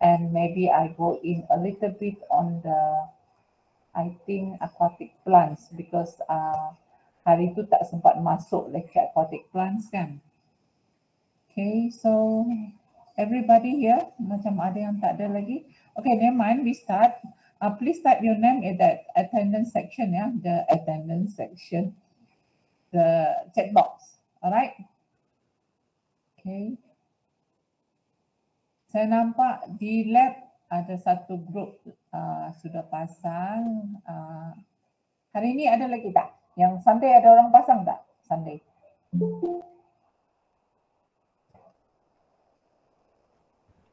and maybe I go in a little bit on the, I think, aquatic plants, because hari tu tak sempat masuk lecture aquatic plants kan. Okay, so everybody here, macam ada yang tak ada lagi. Okay, never mind, we start. Please type your name in that attendance section, ya, the attendance section, the chat box. Alright. Okay. Saya nampak di lab ada satu grup sudah pasang. Hari ini ada lagi tak? Yang Sunday ada orang pasang tak? Sunday.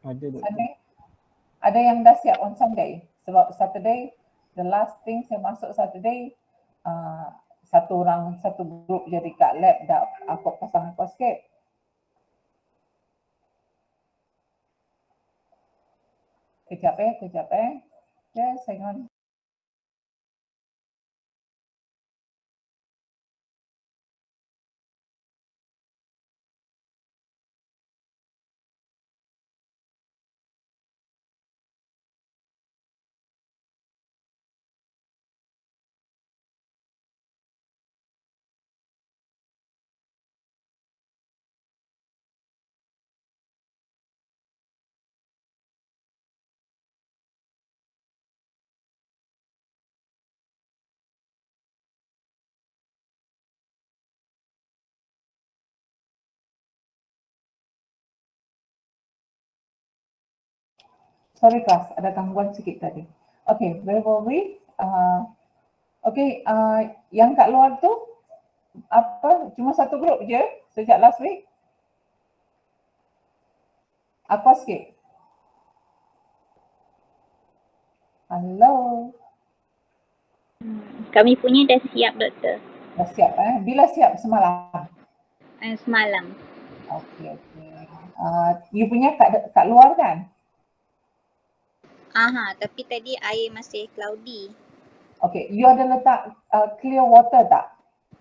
Ada. Sunday. Ada yang dah siap on Sunday. Sebab Saturday, the last thing saya masuk Saturday, satu orang, satu grup jadi kat lab dah aku pasang aquascape. Kejap. Yes, hang on. Sorry class, ada gangguan sikit tadi. Okay, where were we? Yang kat luar tu apa? Cuma satu grup je sejak last week. Aquascape. Hello. Kami punya dah siap, doktor. Dah siap Bila siap? Semalam? Semalam. Okay. You punya kat luar kan? Tapi tadi air masih cloudy. Okay, you ada letak clear water tak?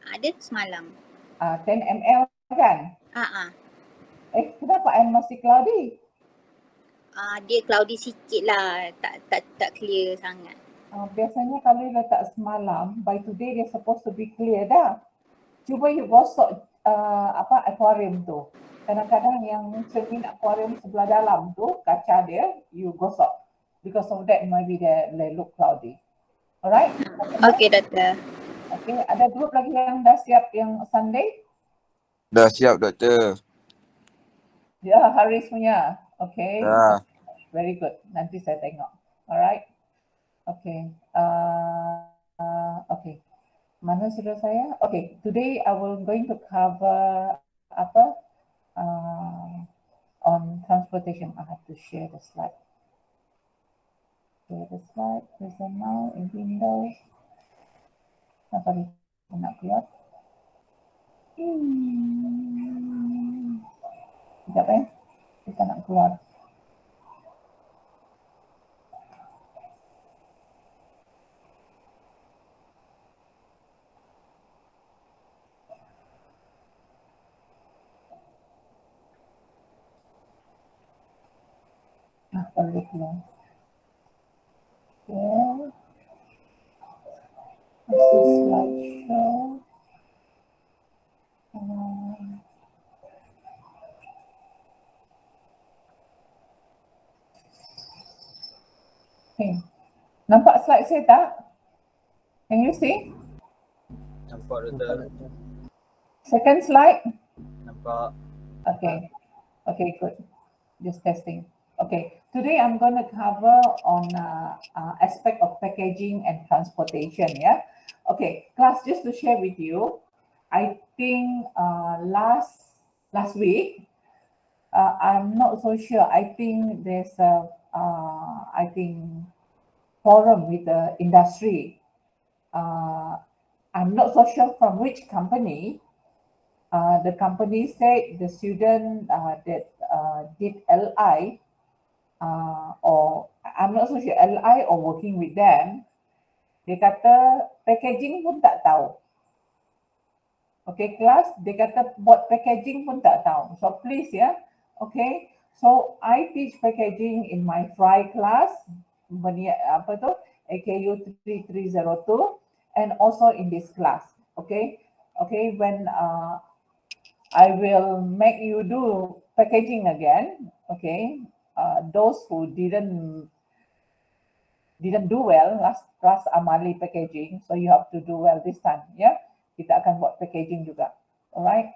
Ada semalam. 10 ml kan? Kenapa air masih cloudy? Dia cloudy sikit lah, tak clear sangat. Biasanya kalau you letak semalam, by today dia supposed to be clear dah. Cuba you gosok aquarium tu. Kadang-kadang yang cermin aquarium sebelah dalam tu, kaca dia, you gosok. Because of that, maybe they look cloudy. Alright? Okay, doktor. Okay, ada grup lagi yang dah siap yang Sunday? Dah siap, doktor. Ya, Haris punya. Okay. Dah. Very good. Nanti saya tengok. Alright. Okay. Okay. Mana sudah saya? Okay. Today I will going to cover on transportation. I have to share the slide. Share the slide. Present now in Windows. Sorry, saya nak keluar. Sekejap kita nak keluar. Perlu keluar. Okay. This is slideshow. Okay. Nampak slide saya tak? Can you see? Nampak, doktor. Second slide? Nampak. Okay. Okay, good. Just testing. Okay, today I'm going to cover on aspect of packaging and transportation, yeah? Okay, class, just to share with you, I think last week, I'm not so sure. I think there's a, forum with the industry. I'm not so sure from which company. The company said the student that did LI, or I'm not so sure LI or working with them, dia kata packaging pun tak tahu. Okay, class, dia kata buat packaging pun tak tahu. So please, yeah, okay, So I teach packaging in my fry class, AKU 3302, and also in this class. Okay, when I will make you do packaging again. Okay, those who didn't do well last class amali packaging, so you have to do well this time. Yeah, kita akan buat packaging juga. Alright.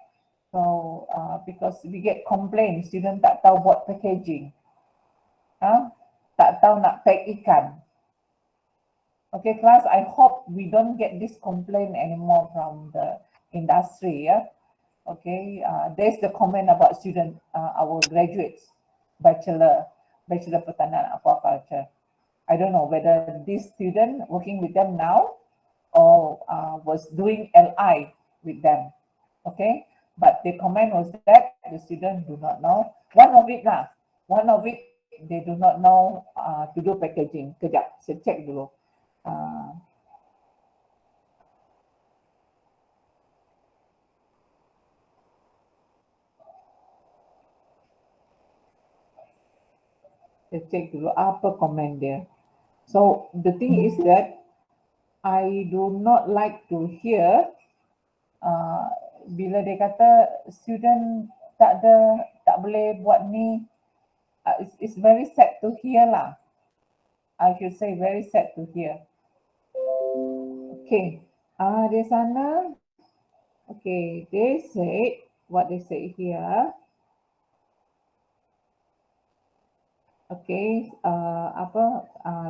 So because we get complaints, student tak tahu buat packaging, tak tahu nak pack ikan. Okay, class, I hope we don't get this complaint anymore from the industry. Yeah. Okay, there's the comment about student, our graduates, bachelor pertanian aquaculture. I don't know whether this student working with them now or was doing LI with them. Okay, but the comment was that the student do not know. One of it they do not know to do packaging. Kejap, saya check dulu. Saya check dulu apa komen dia. So the thing is that I do not like to hear bila dia kata student tak boleh buat ni. It's very sad to hear lah. I should say very sad to hear. Okay, di sana. Okay, they say what they say here. Okay,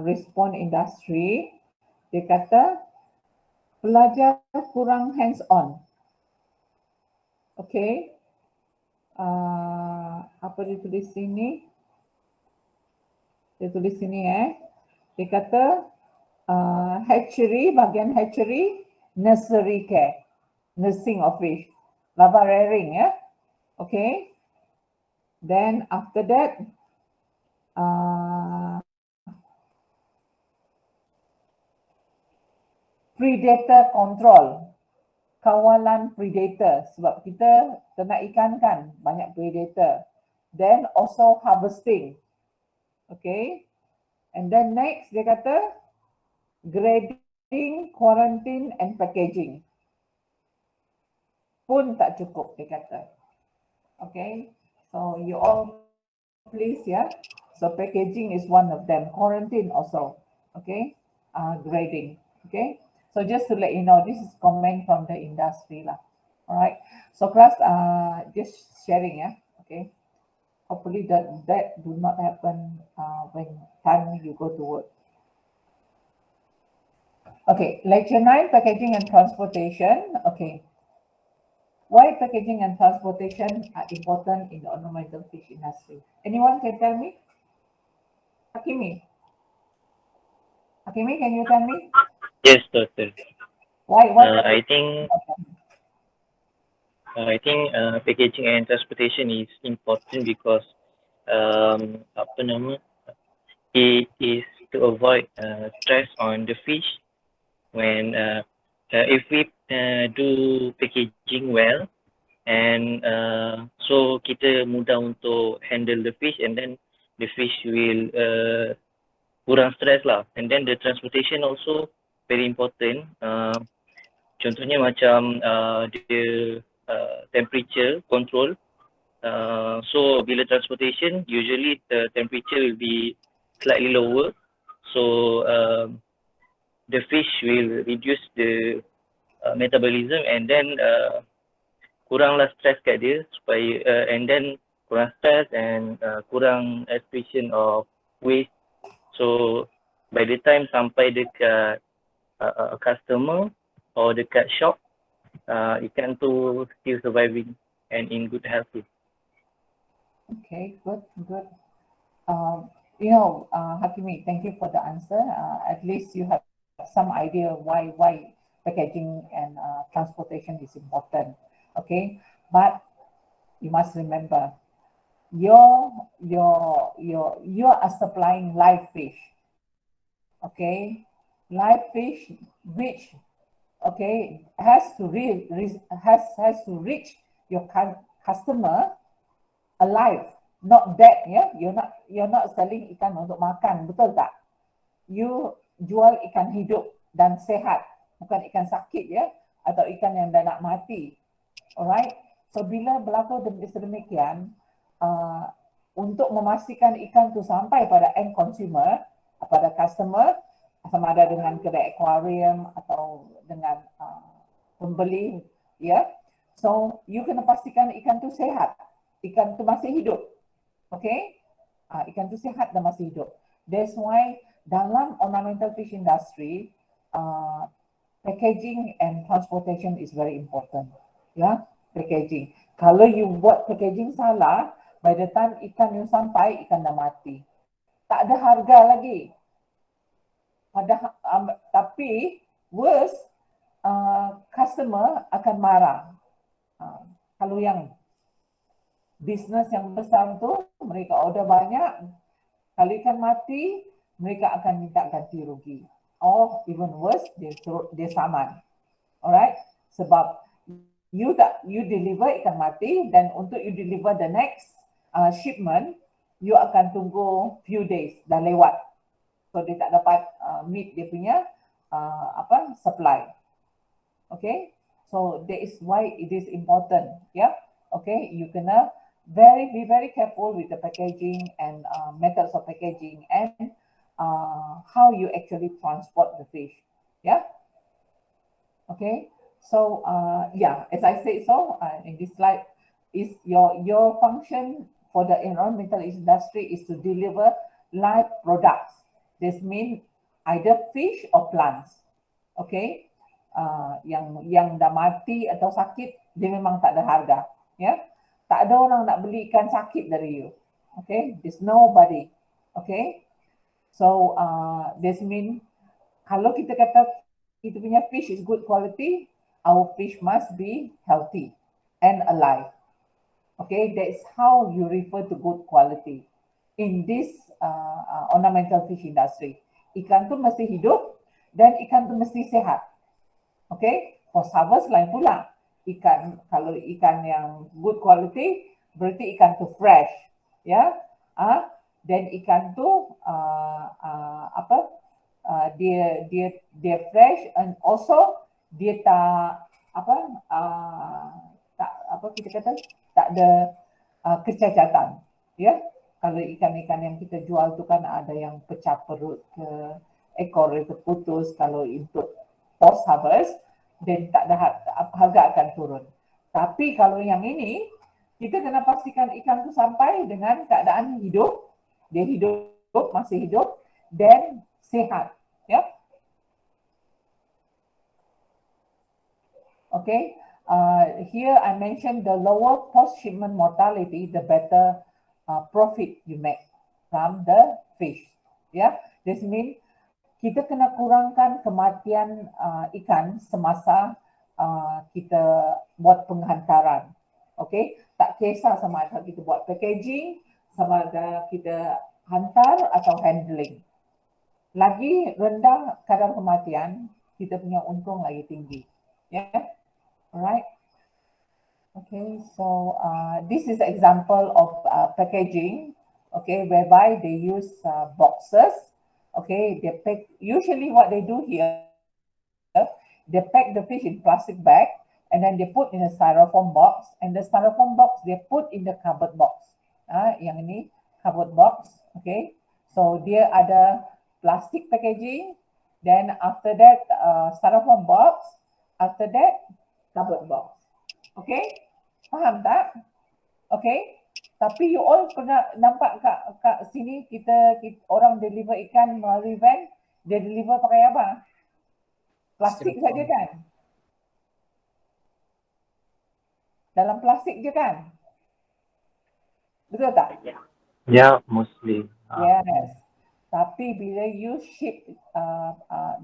respond industry. Dia kata pelajar kurang hands on. Okay, apa dia tulis sini? Dia tulis sini dia kata hatchery, bahagian hatchery, nursery care, nursing of fish, lava rearing okay. Then after that predator control, kawalan predator, sebab kita ternak ikan kan banyak predator. Then also harvesting. Okay, and then next dia kata grading, quarantine and packaging pun tak cukup dia kata. Okay, so you all please so packaging is one of them, quarantine also. Okay, grading. Okay, so just to let you know, this is comment from the industry lah. All right, so class, just sharing okay. Hopefully that do not happen when time you go to work. Okay, lecture 9, packaging and transportation. Okay, why packaging and transportation are important in the ornamental fish industry? Anyone can tell me? Hakimi, can you tell me? Yes, doctor. Why? I think packaging and transportation is important because it is to avoid stress on the fish when if we do packaging well, and so kita mudah untuk handle the fish, and then the fish will kurang stress lah. And then the transportation also very important. Contohnya macam dia temperature control. So bila transportation, usually the temperature will be slightly lower, so the fish will reduce the metabolism, and then kuranglah stress kat dia supaya and then kurang stress and kurang excretion of waste. So by the time sampai dekat customer or dekat shop, ikan tu still surviving and in good health. Okay, good. Hakimi, thank you for the answer. At least you have some idea why packaging and transportation is important. Okay, but you must remember, you are supplying live fish. Okay, live fish which has to reach your customer alive, not that, ya. You're not selling ikan untuk makan, betul tak? You jual ikan hidup dan sehat, bukan ikan sakit, ya, atau ikan yang dah nak mati. Alright. So bila berlaku sedemikian, untuk memastikan ikan tu sampai pada end consumer, pada customer, sama ada dengan kedai aquarium atau dengan pembeli, ya. So you kena pastikan ikan tu sehat, ikan tu masih hidup, okay? Ikan tu sehat dan masih hidup. That's why dalam ornamental fish industry, packaging and transportation is very important, ya. Packaging. Kalau you buat packaging salah, by the time ikan you sampai, ikan dah mati. Tak ada harga lagi. Tapi worse, customer akan marah. Kalau yang bisnes yang besar tu, mereka order banyak, kalau ikan mati, mereka akan minta ganti rugi. Or even worse, dia saman. Alright? Sebab you deliver ikan mati, dan untuk you deliver the next shipment, you akan tunggu few days, dah lewat. So dia tak dapat meet dia punya supply. Okay, so that is why it is important, yeah. Okay, you kena be very careful with the packaging and methods of packaging and how you actually transport the fish, yeah. Okay, so yeah, as I said, so in this slide is your function for the environmental industry is to deliver live products. This means either fish or plants. Okay, yang dah mati atau sakit, dia memang tak ada harga. Ya, tak ada orang nak beli ikan sakit dari you. Okay, there's nobody. Okay, so this means kalau kita kata kita punya fish is good quality, our fish must be healthy and alive. Okay, that's how you refer to good quality in this ornamental fish industry. Ikan tu mesti hidup dan ikan tu mesti sehat. Okay, post harvest lain pula. Kalau ikan yang good quality, berarti ikan tu fresh, ya. Dan ikan tu dia fresh, and also dia tak kita kata tak ada kecacatan, ya. Kalau ikan-ikan yang kita jual tu kan ada yang pecah perut ke, ekor itu putus. Kalau untuk post harvest, dan tak ada harga akan turun. Tapi kalau yang ini, kita kena pastikan ikan tu sampai dengan keadaan hidup, dia hidup, masih hidup dan sehat, ya. Okay, here I mentioned the lower post shipment mortality, the better profit you make from the fish. Yeah, this means kita kena kurangkan kematian ikan semasa kita buat penghantaran. Okay, tak kisah sama ada kita buat packaging, sama ada kita hantar atau handling. Lagi rendah kadar kematian, kita punya untung lagi tinggi. Yeah, alright. Okay, so this is an example of packaging, okay, whereby they use boxes. Okay, they pack, usually what they do here, they pack the fish in plastic bag and then they put in a styrofoam box, and the styrofoam box they put in the cardboard box. Yang ini cardboard box, okay. So dia ada plastic packaging, then after that styrofoam box, after that cardboard box. Okay. Faham tak? Okay. Tapi you all pernah nampak kat sini kita orang deliver ikan melalui van, dia deliver pakai apa? Plastik saja kan? Dalam plastik je kan? Betul tak? Yeah, mostly. Yes. Tapi bila you ship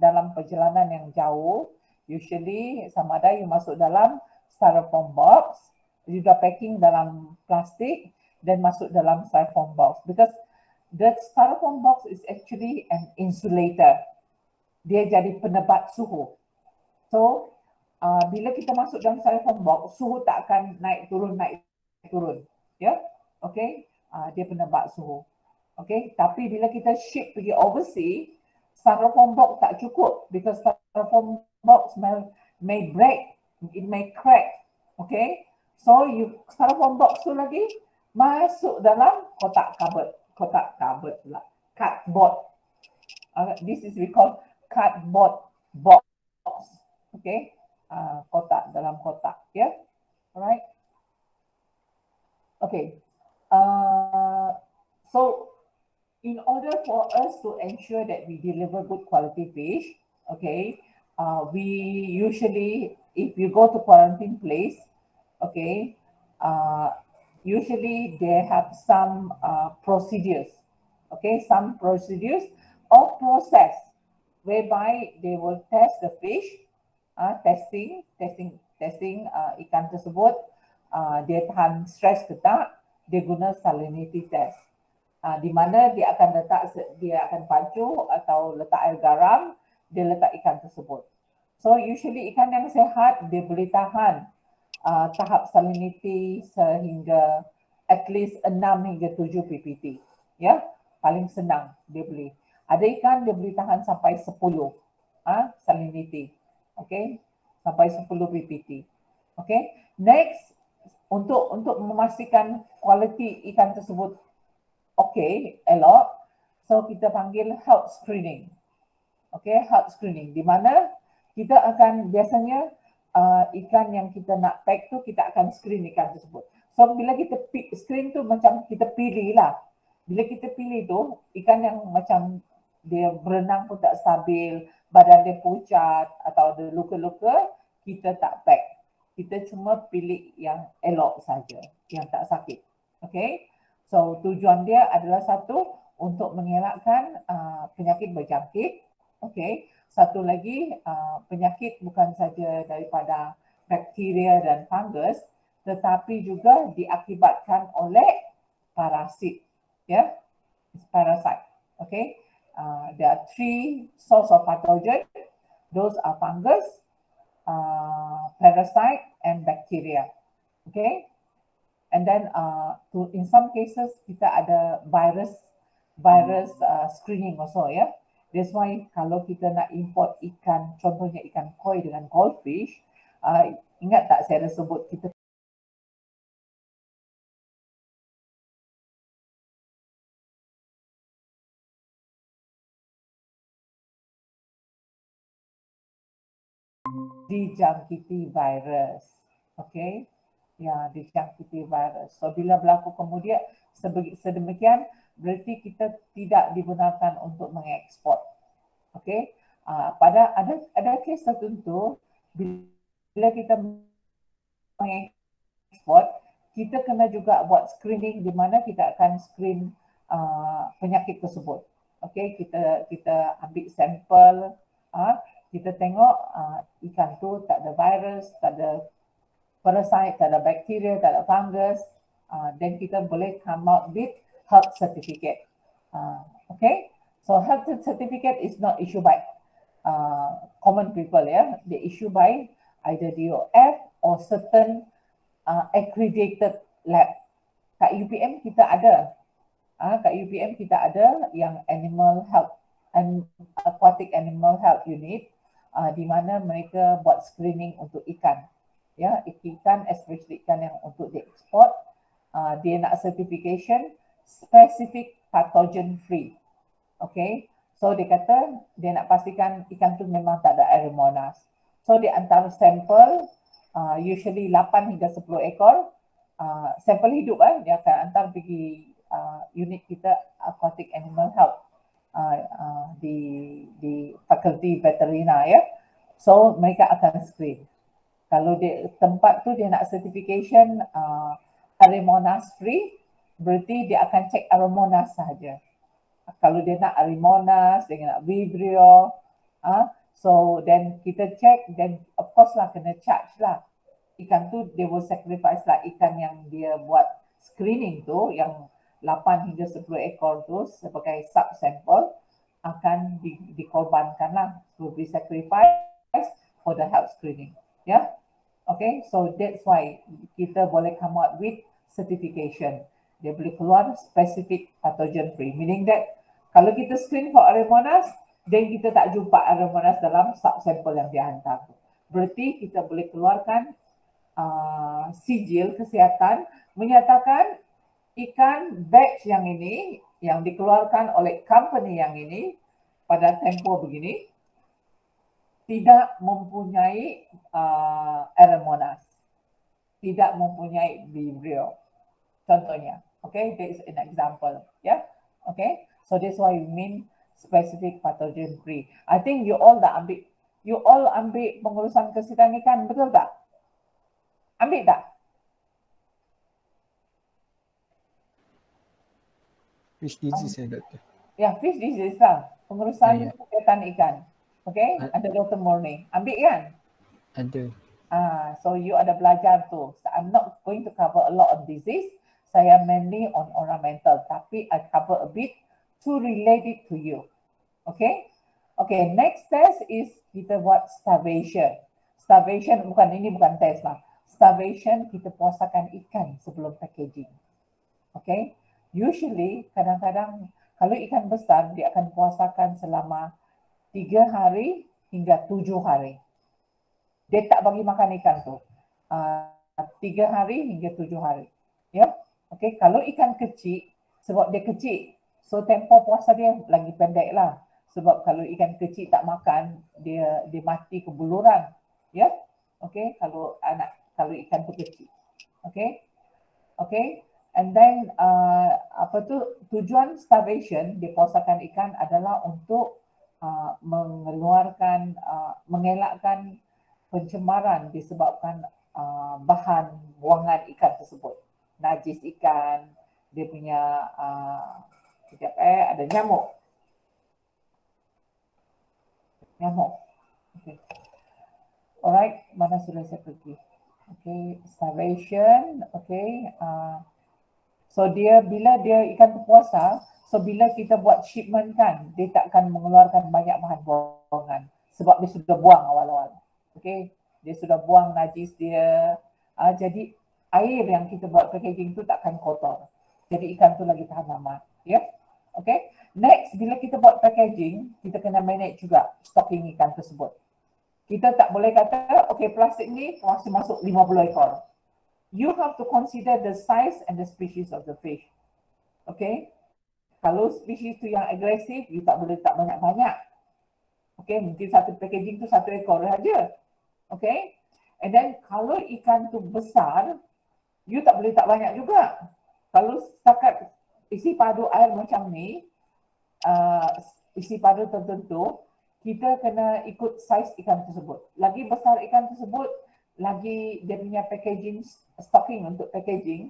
dalam perjalanan yang jauh, usually sama ada you masuk dalam styrofoam box, juga packing dalam plastik dan masuk dalam styrofoam box, because the styrofoam box is actually an insulator. Dia jadi penebat suhu. So bila kita masuk dalam styrofoam box, suhu tak akan naik turun. Ya, okay. dia penebak suhu. Okay, tapi bila kita ship pergi overseas, styrofoam box tak cukup because styrofoam box may break, it may crack. Okay, so styrofoam box tu lagi masuk dalam kotak cardboard pula, cardboard. This is we call cardboard box. Okay, kotak dalam kotak, yeah, alright. Okay, so in order for us to ensure that we deliver good quality fish, okay, we usually, if you go to quarantine place, okay, usually they have some procedures, okay, some procedures or process whereby they will test the fish, testing ikan tersebut, dia tahan stres ke tak, dia guna salinity test. Di mana dia akan pacu atau letak air garam, dia letak ikan tersebut. So usually ikan yang sehat dia boleh tahan tahap salinity sehingga at least 6 hingga 7 ppt. Ya, paling senang dia boleh. Ada ikan dia boleh tahan sampai 10 salinity. Okay, sampai 10 ppt. Okay, next untuk memastikan kualiti ikan tersebut okay, elok. So kita panggil health screening. Okay, health screening. Di mana kita akan biasanya ikan yang kita nak pack tu kita akan screen ikan tersebut. So bila kita screen tu macam kita pilih lah. Bila kita pilih tu ikan yang macam dia berenang pun tak stabil, badan dia pucat atau ada luka-luka, kita tak pack. Kita cuma pilih yang elok saja, yang tak sakit. Okay. So tujuan dia adalah satu untuk mengelakkan penyakit berjangkit. Okay. Satu lagi penyakit bukan saja daripada bakteria dan fungus, tetapi juga diakibatkan oleh parasit. Ya, parasite. Okay. There are 3 source of pathogen. Those are fungus, parasite and bacteria. Okay. And then in some cases kita ada virus screening also, ya. That's why kalau kita nak import ikan, contohnya ikan koi dengan goldfish, ingat tak saya sebut kita dijangkiti virus. Okay. Ya, dijangkiti virus. So bila berlaku kemudian sedemikian, berarti kita tidak dibenarkan untuk mengekspor. Okay. Pada ada kes tertentu bila kita mengekspor, kita kena juga buat screening di mana kita akan screen penyakit tersebut. Okay, kita ambil sampel, kita tengok ikan tu tak ada virus, tak ada parasite, tak ada bakteria, tak ada fungus, then kita boleh come out with health certificate. Okay, so health certificate is not issued by common people, ya. They issue by either DOF or certain accredited lab. Kat UPM kita ada, yang animal health and aquatic animal health unit, di mana mereka buat screening untuk ikan. Ya, ikan, especially ikan yang untuk diekspor, dia nak certification specific pathogen free. Okay, so dia kata dia nak pastikan ikan tu memang tak ada Aeromonas. So dia hantar sampel, usually 8 hingga 10 ekor, sampel hidup, dia akan hantar pergi unit kita aquatic animal health di fakulti veterina, ya. So mereka akan screen. Kalau tempat tu dia nak certification Aeromonas free, berarti dia akan cek Aeromonas sahaja. Kalau dia nak Aeromonas, dia nak Vibrio, so then kita cek, then of course lah kena charge lah. Ikan tu dia will sacrifice lah, ikan yang dia buat screening tu, yang 8 hingga 10 ekor tu sebagai sub sample akan dikorbankan lah, will be sacrificed for the health screening. Yeah. Okay, so that's why kita boleh come out with certification. dia boleh keluar specific pathogen free. Meaning that kalau kita screen for Aeromonas, then kita tak jumpa Aeromonas dalam subsample yang dia hantar. Berarti kita boleh keluarkan sijil kesihatan menyatakan ikan batch yang ini yang dikeluarkan oleh company yang ini pada tempoh begini tidak mempunyai Aeromonas, tidak mempunyai Vibrio. Contohnya, okay, that is an example, yeah, okay. So that's why we mean specific pathogen free. I think you all ambil pengurusan kesihatan ikan, betul tak? Ambil tak? Fish disease doktor. Ya, fish disease lah, pengurusan kesihatan ikan. Okay, ada Dr. Murni. Ambil kan? Ada. So you ada belajar tu. So I'm not going to cover a lot of disease. Saya mainly on ornamental, tapi I cover a bit to relate it to you. Okay? Okay, next test is kita buat starvation. Starvation ini bukan test lah. Starvation kita puasakan ikan sebelum packaging. Okay? Usually kadang-kadang kalau ikan besar dia akan puasakan selama 3 hari hingga 7 hari. Dia tak bagi makan ikan tu. 3 hari hingga 7 hari. Ya? Okay, kalau ikan kecil, sebab dia kecil, so tempoh puasa dia lagi pendek lah. Sebab kalau ikan kecil tak makan, dia mati kebuluran. Ya? Okay, kalau ikan tu kecil. Okay? Okay? And then tujuan starvation dia puasakan ikan adalah untuk mengelakkan pencemaran disebabkan bahan buangan ikan tersebut. Najis ikan, dia punya ada nyamuk. Okay. Alright, mana sudah saya pergi? Okay, starvation. Okay. So bila dia ikan berpuasa, so bila kita buat shipment kan, dia tak akan mengeluarkan banyak bahan buangan sebab dia sudah buang awal-awal. Okay, dia sudah buang najis dia. Jadi air yang kita buat packaging tu takkan kotor. Jadi ikan tu lagi tahan lama. Ya, okay. Next, bila kita buat packaging, kita kena manage juga stocking ikan tersebut. Kita tak boleh kata, okay, plastik ni masih masuk 50 ekor. You have to consider the size and the species of the fish. Okay. Kalau spesies tu yang agresif, you tak boleh letak banyak-banyak. Okay, mungkin satu packaging tu 1 ekor saja. Okay. And then kalau ikan tu besar, you tak boleh letak banyak juga. Kalau setakat isi padu air macam ni, isi padu tertentu, kita kena ikut saiz ikan tersebut. Lagi besar ikan tersebut, lagi dia punya packaging, stocking untuk packaging,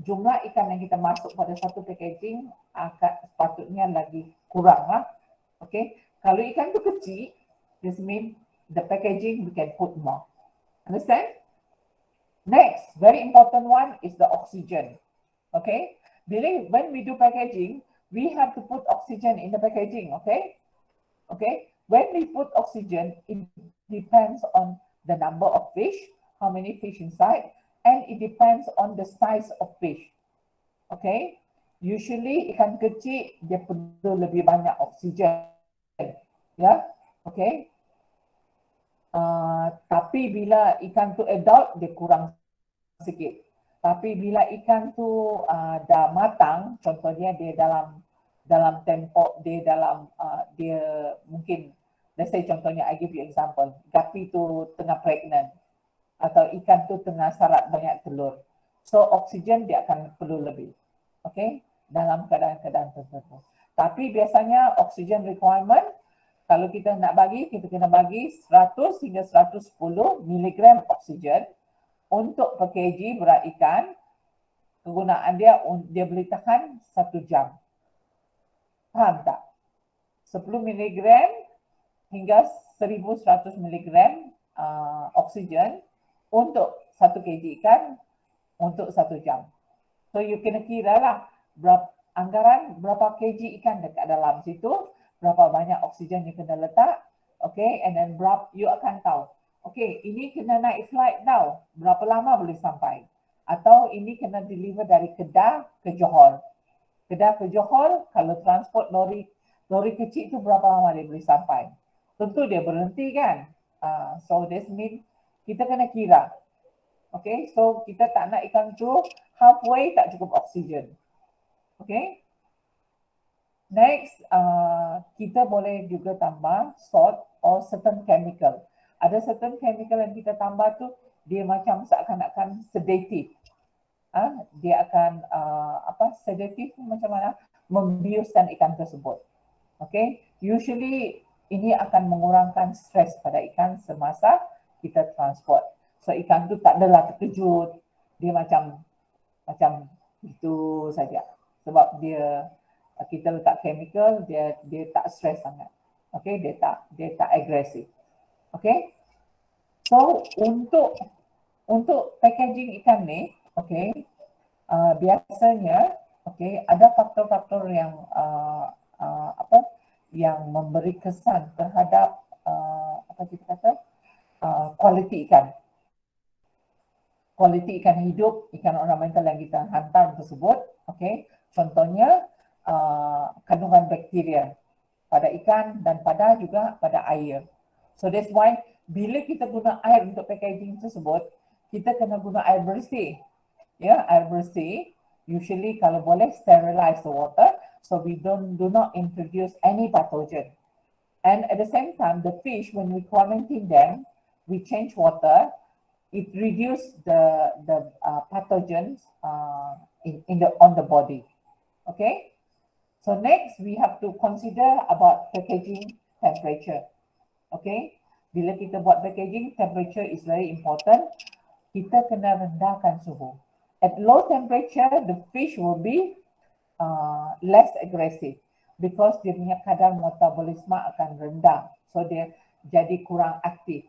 jumlah ikan yang kita masuk pada satu packaging akan sepatutnya lagi kurang lah. Okay. Kalau ikan tu kecil, this means the packaging we can put more. Understand? Next, very important one is the oxygen. Okay. When we do packaging, we have to put oxygen in the packaging. Okay. Okay. When we put oxygen, it depends on the number of fish, how many fish inside, and it depends on the size of fish. Okay. Usually ikan kecil dia perlu lebih banyak oksigen. Ya. Okay. Tapi bila ikan tu adult, dia kurang sikit. Tapi bila ikan tu dah matang, contohnya dia dalam tempoh, dia mungkin, let's say contohnya, I give you example, gapi tu tengah pregnant atau ikan tu tengah sarat banyak telur. So oksigen dia akan perlu lebih. Okay, dalam keadaan-keadaan tertentu. Tapi biasanya oksigen requirement, kalau kita nak bagi, kita kena bagi 100 hingga 110 miligram oksigen untuk per kg berat ikan. Kegunaan dia boleh tahan 1 jam. Faham tak? 10 miligram hingga 1100 miligram oksigen untuk 1 kg ikan untuk 1 jam. So you kena kira lah anggaran berapa kg ikan dekat dalam situ, berapa banyak oksigen you kena letak, okay, and then you akan tahu, okay, ini kena naik flight tau, berapa lama boleh sampai. atau ini kena deliver dari Kedah ke Johor. Kedah ke Johor, kalau transport lori kecil tu berapa lama dia boleh sampai? Tentu dia berhenti kan. So this means kita kena kira. Okay, so kita tak nak ikan tu halfway tak cukup oksigen. Okay. Next, kita boleh juga tambah salt or certain chemical. Ada certain chemical yang kita tambah tu dia macam seakan-akan sedatif. Dia akan sedatif macam mana? Membiuskan ikan tersebut. Okay, usually ini akan mengurangkan stres pada ikan semasa kita transport. So ikan tu tak adalah terkejut, dia macam itu saja. Sebab kita letak chemical, dia tak stres sangat. Okay, dia tak agresif. Okay, so untuk packaging ikan ni, okay, biasanya okay ada faktor-faktor yang yang memberi kesan terhadap kualiti ikan. Kualiti ikan hidup, ikan ornamental yang kita hantar tersebut, okay. Contohnya kandungan bakteria pada ikan dan juga pada air. So that's why bila kita guna air untuk packaging tersebut, kita kena guna air bersih. Ya, air bersih. Usually kalau boleh sterilize the water, so we do not introduce any pathogen. And at the same time, the fish, when we quarantine them, we change water. It reduces the pathogens on the body. Okay. So next, we have to consider about packaging temperature. Okay. Bila kita buat packaging, temperature is very important. Kita kena rendahkan suhu. At low temperature, the fish will be less aggressive because dia punya kadar metabolisme akan rendah. So dia jadi kurang aktif.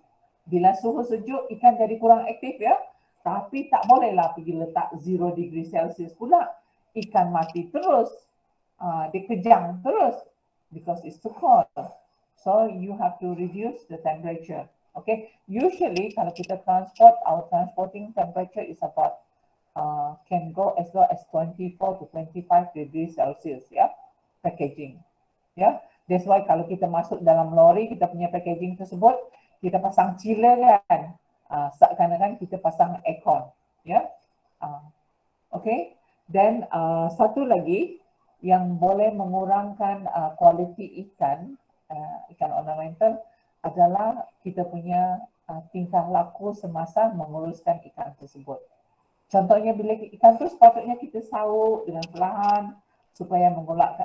Bila suhu sejuk, ikan jadi kurang aktif ya. Tapi tak bolehlah pergi letak 0 degree Celsius pula. Ikan mati terus. Dia kejang terus because it's too cold. So you have to reduce the temperature. Okay. Usually kalau kita transport, our transporting temperature is about can go as low as 24 to 25 degrees Celsius ya, packaging. Ya, that's why kalau kita masuk dalam lori, kita punya packaging tersebut, kita pasang chiller kan, seakan-akan kita pasang aircon. Ya, okay. Dan satu lagi yang boleh mengurangkan kualiti ikan ornamental adalah kita punya tingkah laku semasa menguruskan ikan tersebut. Contohnya bila ikan tu sepatutnya kita sauk dengan perlahan supaya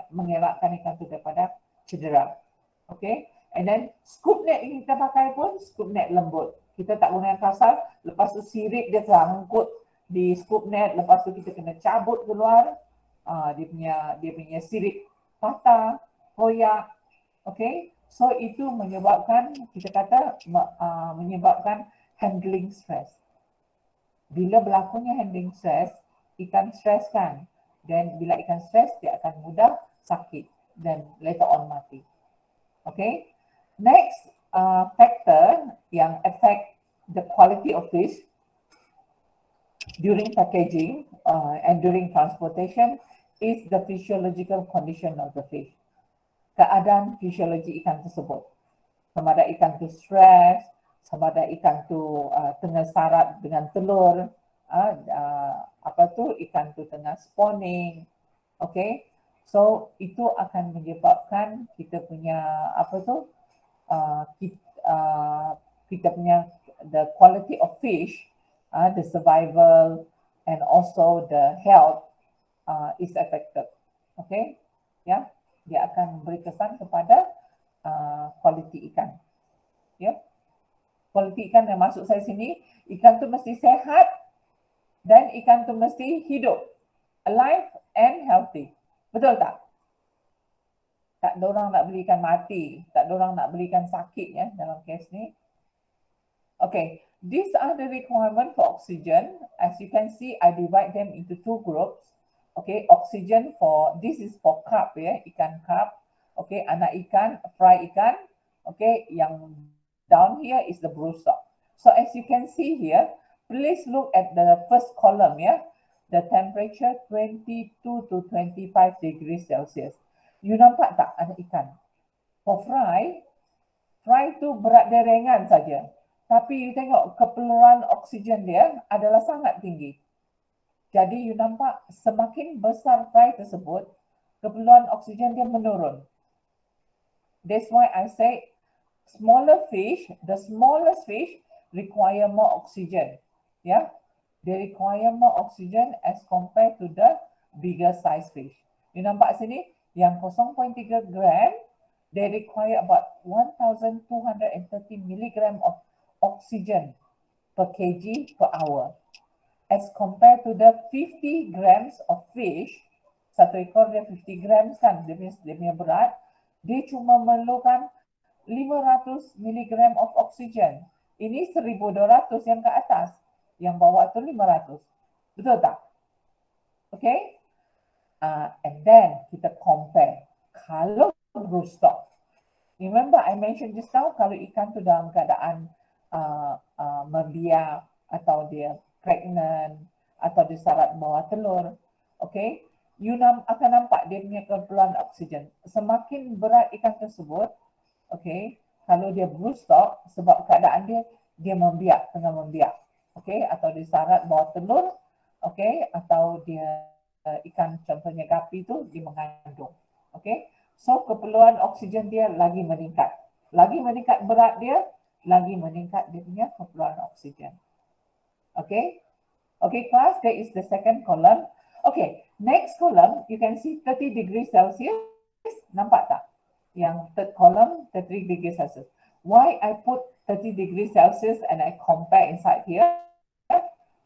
mengelakkan ikan tu daripada cedera. Okay. And then scoop net yang kita pakai pun scoop net lembut. Kita tak guna yang kasar. Lepas tu sirip dia sangkut di scoop net. Lepas tu kita kena cabut keluar. Dia punya sirip patah, koyak. Okay. So itu menyebabkan, kita kata menyebabkan handling stress. Bila berlakunya handling stress, ikan stres kan. Dan bila ikan stres, dia akan mudah sakit dan later on mati. Okay. Next factor yang affect the quality of fish during packaging and during transportation is the physiological condition of the fish. Keadaan fisiologi ikan tersebut. Sama ada ikan tu stres, sama ada ikan tu tengah sarat dengan telur, ikan tu tengah spawning, okay. So itu akan menyebabkan kita punya kita punya the quality of fish, the survival and also the health is affected, okay. Ya, dia akan memberi kesan kepada kualiti ikan, ya. Kualiti ikan yang masuk saya sini, ikan tu mesti sehat dan ikan tu mesti hidup, alive and healthy. Betul tak? Tak ada orang nak beli ikan mati, tak ada orang nak beli ikan sakit ya dalam kes ni. Okay, these are the requirement for oxygen. As you can see, I divide them into two groups. Okay, oxygen this is for carp ya, ikan carp. Okay, anak ikan, fry ikan. Okay, yang down here is the broodstock. So as you can see here, please look at the first column, yeah. The temperature 22 to 25 degrees Celsius. You nampak tak ada ikan? For fry tu berat dia ringan saja. Tapi you tengok keperluan oksigen dia adalah sangat tinggi. Jadi you nampak semakin besar fry tersebut, keperluan oksigen dia menurun. That's why I say smaller fish, the smallest fish require more oxygen. Yeah, they require more oxygen as compared to the bigger size fish. You nampak sini, yang 0.3 gram, they require about 1,230 milligram of oxygen per kg per hour. As compared to the 50 grams of fish, satu ekor dia 50 grams kan, dia punya berat, dia cuma memerlukan 500 milligram of oxygen. Ini 1,200 yang ke atas. Yang bawah tu 500. Betul tak? Okay? And then kita compare. Kalau broodstock, remember I mentioned just now, kalau ikan tu dalam keadaan membiak atau dia pregnant atau dia sarat bawah telur, okay? You akan nampak dia punya keperluan oksigen. Semakin berat ikan tersebut, okay? Kalau dia broodstock, sebab keadaan dia membiak, tengah membiak. Okay, atau disarat bawah telur, okay, atau dia ikan contohnya gapi tu dia mengandung, okay. So keperluan oksigen dia lagi meningkat berat dia, lagi meningkat dia punya keperluan oksigen. Okay, okay class, that is the second column. Okay, next column you can see 30 degrees Celsius, nampak tak? Yang third column 30 degrees Celsius. Why I put 30 degrees Celsius and I compare inside here?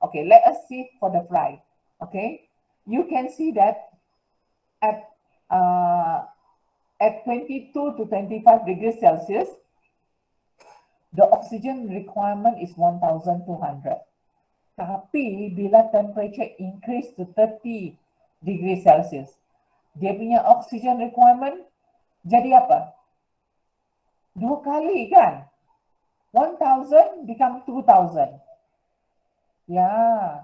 Okay, let us see for the fry. Okay, you can see that at 22 to 25 degrees Celsius, the oxygen requirement is 1,200. Tapi bila temperature increase to 30 degrees Celsius, dia punya oxygen requirement jadi apa? 2 kali kan? 1,000 become 2,000. Yeah.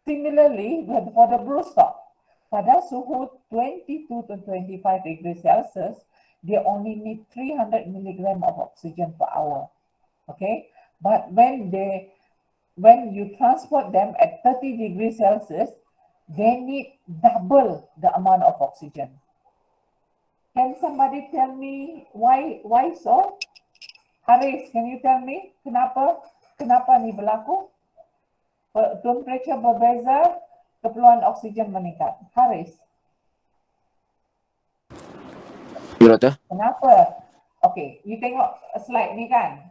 Similarly, for the broodstock, pada suhu 22 to 25 degrees Celsius, they only need 300 milligram of oxygen per hour. Okay, but when you transport them at 30 degrees Celsius, they need double the amount of oxygen. Can somebody tell me why so? Haris, can you tell me kenapa ni berlaku? Temperature berbeza, keperluan oksigen meningkat. Haris. Ya, Doktor. Kenapa? Okay, you tengok slide ni kan?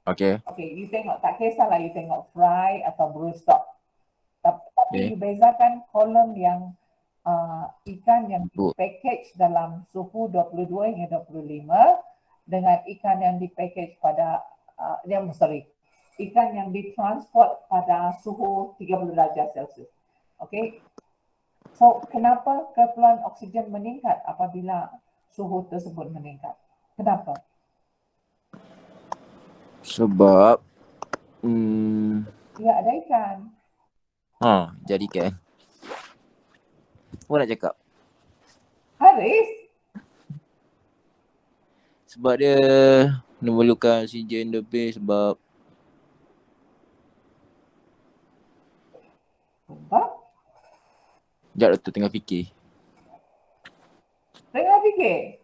Okay. Okay, you tengok, tak kisahlah you tengok fry atau broodstock. Tapi Okay. you bezakan kolom yang ikan yang di-package dalam suhu 22 hingga 25 dengan ikan yang di-package pada, ikan yang ditransport pada suhu 30 darjah Celsius. Okay. So, kenapa keperluan oksigen meningkat apabila suhu tersebut meningkat? Kenapa? Sebab Ya, ada ikan. jadi kan. Apa nak cakap? Haris? Sebab dia memerlukan oksigen lebih sebab sekejap Doktor tengah fikir. Tengah fikir?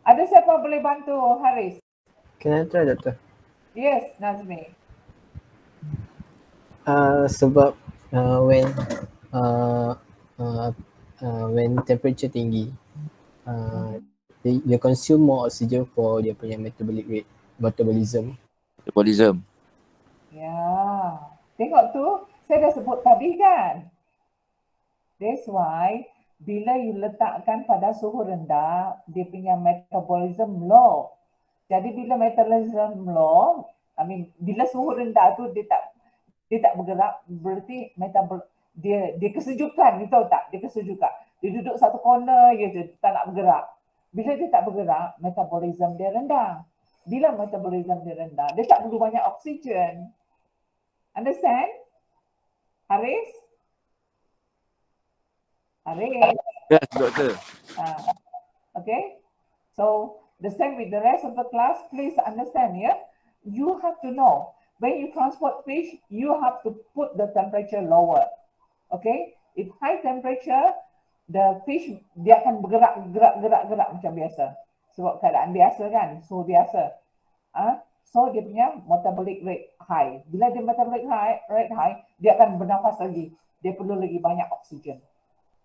Ada siapa boleh bantu Haris? Can I try, Doktor? Yes, Nazmi. Sebab when temperature tinggi, they consume more oxygen for dia punya metabolism. Ya, tengok tu, saya dah sebut tadi kan. That's why bila you letakkan pada suhu rendah, dia punya metabolism low. Jadi bila metabolism low, bila suhu rendah tu dia tak bergerak, berarti dia kesejukan, you tahu tak? Dia kesejukan. Dia duduk satu corner je, tak nak bergerak. Bila dia tak bergerak, metabolism dia rendah. Bila metabolism dia rendah, dia tak perlu banyak oksigen. Understand? Haris? Haris? Yes, doktor. Okay. So the same with the rest of the class. Please understand, yeah. You have to know when you transport fish, you have to put the temperature lower. Okay. If high temperature, the fish dia akan bergerak macam biasa. Sebab keadaan biasa kan, suhu biasa. So dia punya metabolic rate high. Bila dia metabolic rate high, dia akan bernafas lagi. Dia perlu lagi banyak oksigen.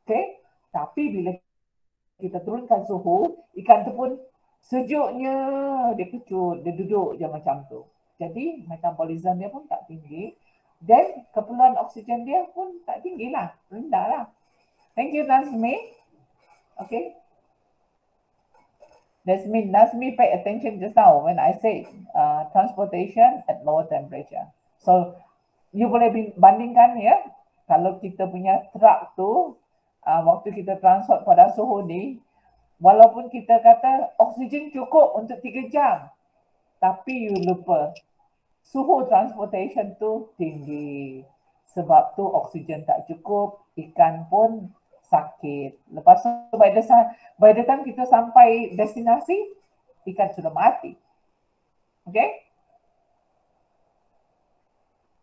Okay. Tapi bila kita turunkan suhu, ikan tu pun sejuknya, dia kecut, dia duduk je macam tu. Jadi metabolism dia pun tak tinggi dan keperluan oksigen dia pun tak tinggi lah, rendah lah. Thank you Nazmi. Okay. Nazmi pay attention just now when I say transportation at lower temperature. So you boleh bandingkan ya, kalau kita punya truck tu waktu kita transport pada suhu ni, walaupun kita kata oksigen cukup untuk 3 jam, tapi you lupa suhu transportation tu tinggi. Sebab tu oksigen tak cukup, ikan pun sakit. Lepas tu by the time kita sampai destinasi, ikan sudah mati. Okay?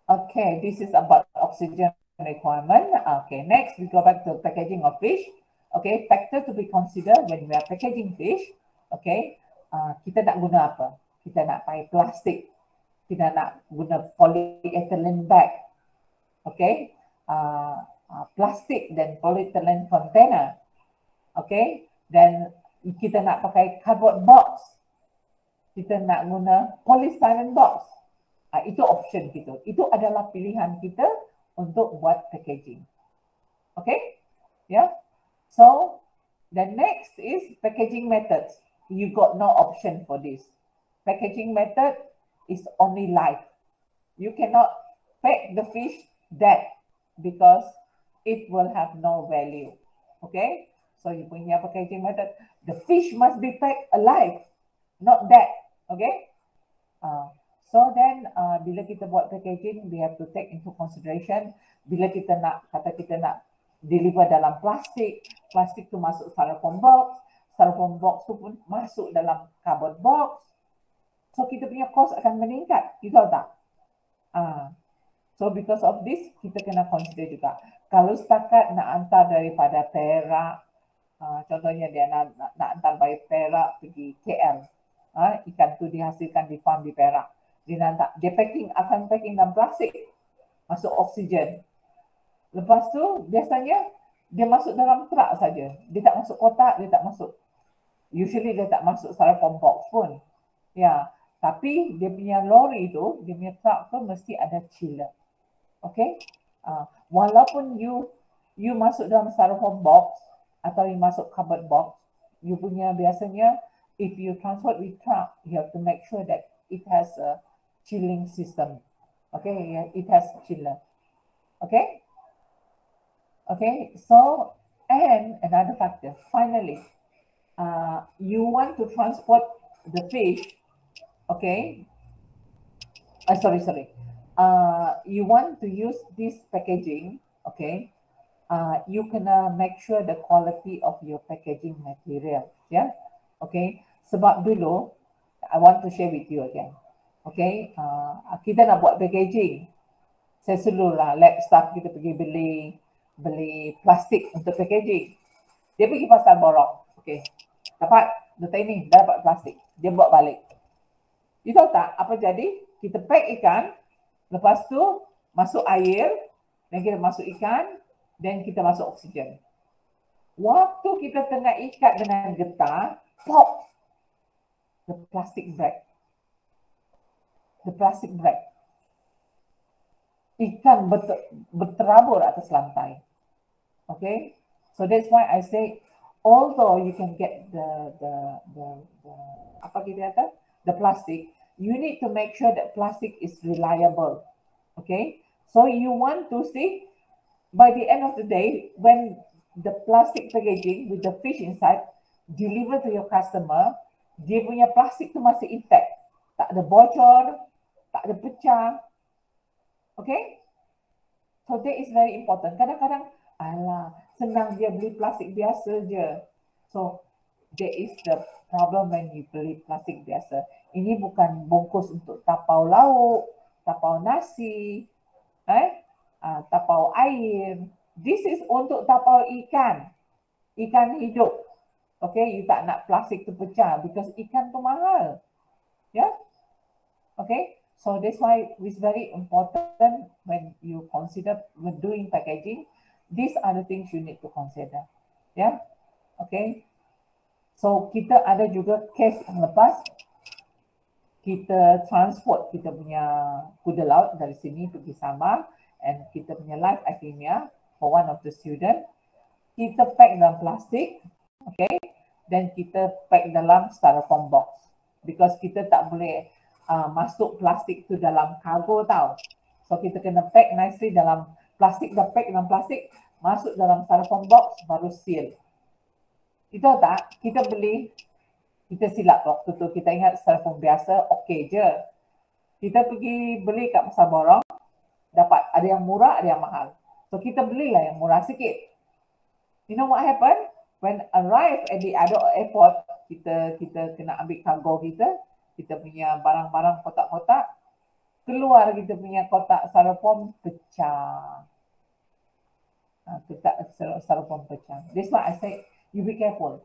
Okay, this is about oxygen requirement. Okay, next we go back to packaging of fish. Okay, factor to be considered when we are packaging fish. Okay, kita nak guna apa? Kita nak pakai plastik. Kita nak guna polyethylene bag. Okay, plastik dan polyethylene container. Okay, dan kita nak pakai cardboard box. Kita nak guna polystyrene box. Itu option kita. Itu adalah pilihan kita untuk buat packaging. Okay? Yeah. So the next is packaging methods. You got no option for this. Packaging method is only live. You cannot pack the fish dead because it will have no value. Okay? So you punya packaging method, the fish must be packed alive, not dead. Okay? So then bila kita buat packaging, we have to take into consideration bila kita nak, kata kita nak deliver dalam plastik, plastik tu masuk styrofoam box tu pun masuk dalam cardboard box. So kita punya cost akan meningkat, you tahu tak? So because of this, kita kena consider juga. Kalau setakat nak hantar daripada Perak, contohnya dia nak hantar dari Perak pergi KL, ikan tu dihasilkan di farm di Perak. Dia akan packing dalam plastik, masuk oksigen. Lepas tu biasanya dia masuk dalam truk saja. Dia tak masuk kotak, dia tak masuk. Usually dia tak masuk styrofoam box pun. Ya, tapi dia punya lori tu, dia punya truk tu mesti ada chiller. Okay? Walaupun you masuk dalam styrofoam box atau you masuk cardboard box, you punya biasanya if you transport with truck, you have to make sure that it has a chilling system. Okay, it has chiller. Okay? Okay, so, and another factor, finally, you want to transport the fish, okay? You want to use this packaging, okay? You can make sure the quality of your packaging material, yeah? Okay, sebab dulu, I want to share with you again. Okay, kita nak buat packaging. Saya selalulah lab staff kita pergi beli plastik untuk packaging. Dia pergi pasar borong. Okay, dapat letak ini, dah dapat plastik. Dia bawa balik. You tahu tak apa jadi? Kita pack ikan, lepas tu masuk air, dan kita masuk ikan, dan kita masuk oksigen. Waktu kita tengah ikat dengan getah, pop! The plastic break. Ikan berterabur atas lantai. Okay, so that's why I say, although you can get the plastic, you need to make sure that plastic is reliable. Okay, so you want to see by the end of the day when the plastic packaging with the fish inside deliver to your customer, dia punya plastik tu masih intact, tak ada bocor, tak ada pecah. Okay? So that is very important. Kadang-kadang, alah, senang dia beli plastik biasa je. So that is the problem when you beli plastik biasa. Ini bukan bungkus untuk tapau lauk, tapau nasi, tapau air. This is untuk tapau ikan, ikan hidup. Okay, you tak nak plastik tu pecah because ikan tu mahal. Yeah? Okay, so that's why it's very important when you consider when doing packaging, these are the things you need to consider. Yeah, okay. So kita ada juga case yang lepas, kita transport kita punya kuda laut dari sini pergi Sabah, and kita punya live academia for one of the student, kita pack dalam plastik, okay, dan kita pack dalam styrofoam box because kita tak boleh masuk plastik tu dalam kargo tau. So kita kena pack nicely dalam plastik, dah pack dalam plastik, masuk dalam styrofoam box, baru seal. Kita tak, kita beli, kita silap waktu tu, kita ingat styrofoam biasa, okey je. Kita pergi beli kat pasar borong, dapat ada yang murah, ada yang mahal. So kita belilah yang murah sikit. You know what happened? When arrive at the other airport, kita kena ambil kargo kita punya barang-barang kotak-kotak, keluar kita punya kotak styrofoam pecah. Kotak styrofoam pecah. That's why I say you be careful.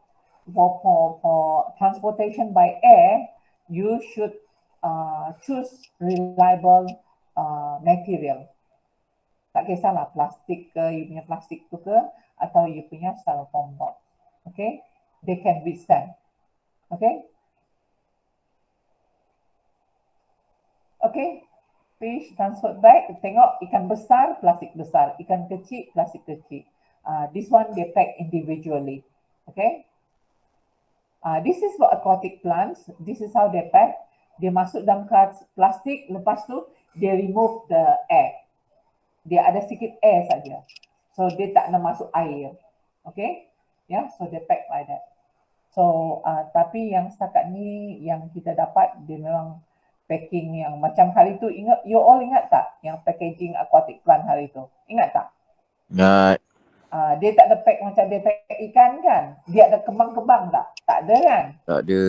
For transportation by air, you should choose reliable material. Tak kisahlah plastik ke, you punya plastik tu ke, atau you punya styrofoam box. Okay, they can withstand. Okay. Okay, fish transport bag, tengok ikan besar, plastik besar, ikan kecil, plastik kecil. This one they pack individually. Okay. This is for aquatic plants. This is how they pack. Dia masuk dalam plastik, lepas tu dia remove the air. Dia ada sikit air saja. So dia tak nak masuk air. Okay. Yeah, so they pack like that. So tapi yang setakat ni yang kita dapat, dia memang packing yang macam hari tu, ingat, you all ingat tak yang packaging aquatic plant hari tu? Ingat tak? Ingat. Dia tak ada pack macam dia pack ikan kan? Dia ada kembang-kembang tak? Tak ada kan? Tak ada.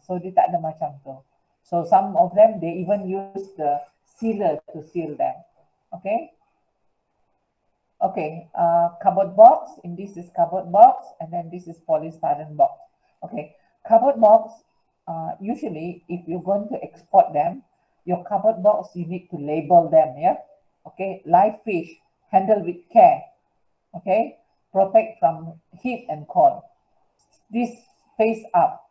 So dia tak ada macam tu. So some of them, they even use the sealer to seal them. Okay? Okay, cardboard box, and this is cardboard box, and then this is polystyrene box. Okay, cardboard box, usually if you're going to export them, your cardboard box, you need to label them, yeah? Okay, live fish, handle with care, okay? Protect from heat and cold. This face up,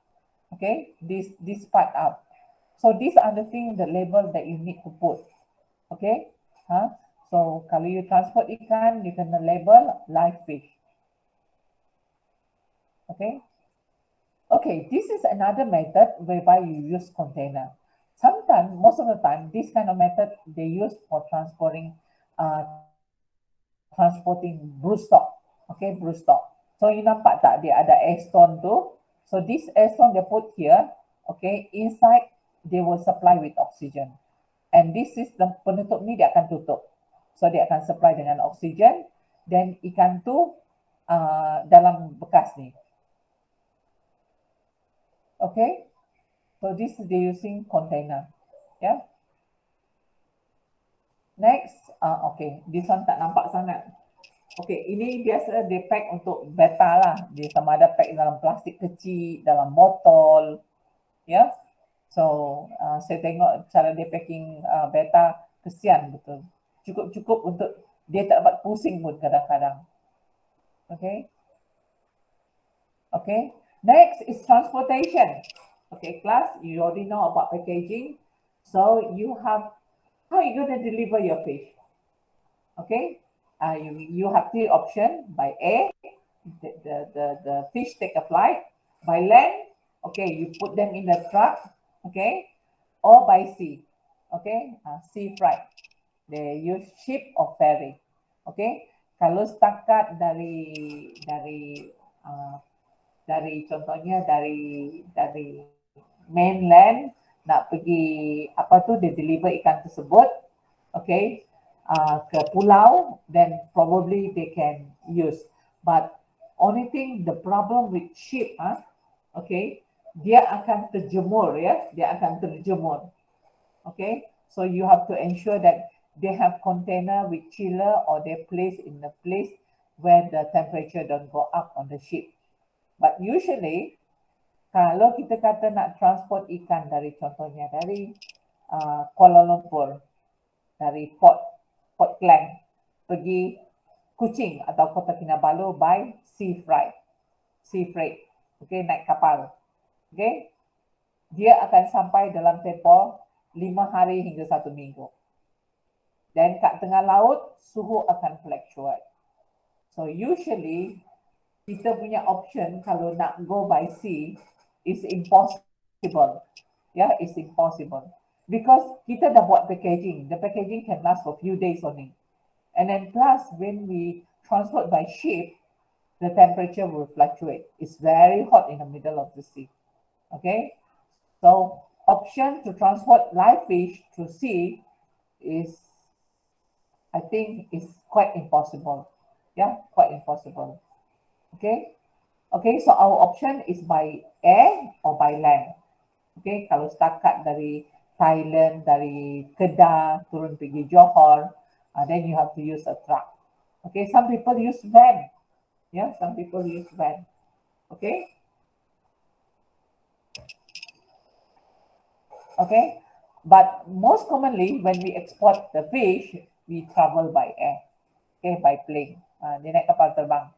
okay? This part up. So these are the things, the label that you need to put, okay? So kalau you transport ikan, you can label live fish. Okay. Okay, this is another method whereby you use container. Sometimes, most of the time, this kind of method they use for transporting broodstock. Okay, broodstock. So you nampak tak dia ada air stone tu? So this air stone they put here. Okay, inside they will supply with oxygen. And this is the penutup ni dia akan tutup. So dia akan supply dengan oksigen, dan ikan tu dalam bekas ni. Okay, so this is they using container. Yeah. Next, okay, this one tak nampak sangat. Okay, ini biasa dia pack untuk beta lah. Dia sama ada pack dalam plastik kecil, dalam botol. Yeah. So saya tengok cara dia packing beta, kesian betul. Cukup-cukup untuk dia tak dapat pusing pun kadang-kadang. Okay. Okay. Next is transportation. Okay, class, you already know about packaging. So you have, how are you going to deliver your fish? Okay. You have three options. By air, the fish take a flight. By land, okay, you put them in the truck. Okay. Or by sea. Okay. Sea freight. They use ship or ferry. Okay, kalau setakat dari contohnya dari mainland nak pergi apa tu, dia deliver ikan tersebut, okay, ke pulau, then probably they can use. But only thing, the problem with ship, okay, dia akan terjemur, ya, dia akan terjemur. Okay, so you have to ensure that they have container with chiller or they place in a place where the temperature don't go up on the ship. But usually, kalau kita kata nak transport ikan dari contohnya dari Kuala Lumpur, dari Port Klang pergi Kuching atau Kota Kinabalu by sea freight, okay, naik kapal, okay, dia akan sampai dalam tempoh 5 hari hingga 1 minggu. Dan kat tengah laut, suhu akan fluctuate. So usually, kita punya option kalau nak go by sea is impossible. Yeah, it's impossible. Because kita dah buat packaging. The packaging can last for a few days only. And then plus, when we transport by ship, the temperature will fluctuate. It's very hot in the middle of the sea. Okay? So, option to transport live fish to sea is, I think, is quite impossible. Yeah, quite impossible. Okay? Okay, so our option is by air or by land. Okay, kalau setakat dari Thailand, dari Kedah, turun pergi Johor, then you have to use a truck. Okay, some people use van. Yeah, some people use van. Okay? Okay, but most commonly when we export the fish, we travel by air. Okay, by plane. Dia naik kapal terbang.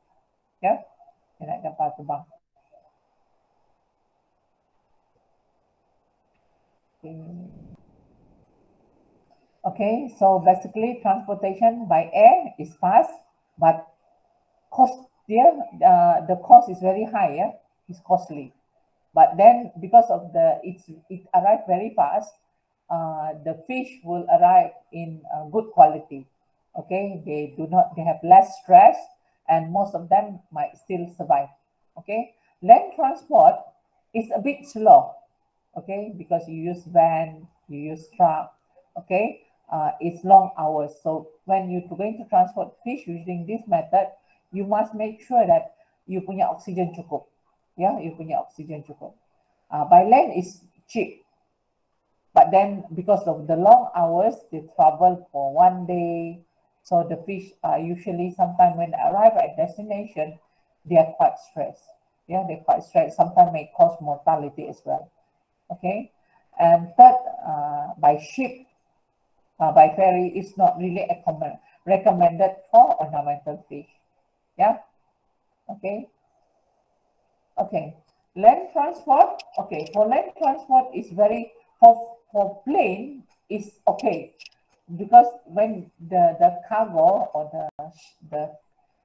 Yeah, dia naik kapal terbang. Okay, so basically transportation by air is fast, but cost there, the cost is very high, yeah, it's costly. But then because of it arrived very fast, the fish will arrive in good quality. Okay, they have less stress, and most of them might still survive. Okay, land transport is a bit slow. Okay, because you use van, you use truck. Okay, it's long hours. So when you're going to transport fish using this method, you must make sure that you punya oxygen cukup. Yeah, you punya oxygen cukup. By land is cheap, but then because of the long hours, they travel for 1 day. So the fish are usually, sometimes when they arrive at destination, they are quite stressed. Yeah, they're quite stressed. Sometimes may cause mortality as well. Okay, and third, by ship, by ferry is not really recommended for ornamental fish. Yeah, okay. Okay, land transport. Okay, for land transport is very, for plane is okay, because when the cargo or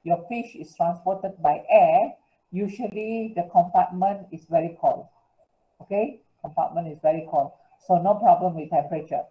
your fish is transported by air, usually the compartment is very cold. Okay, compartment is very cold, so no problem with temperature.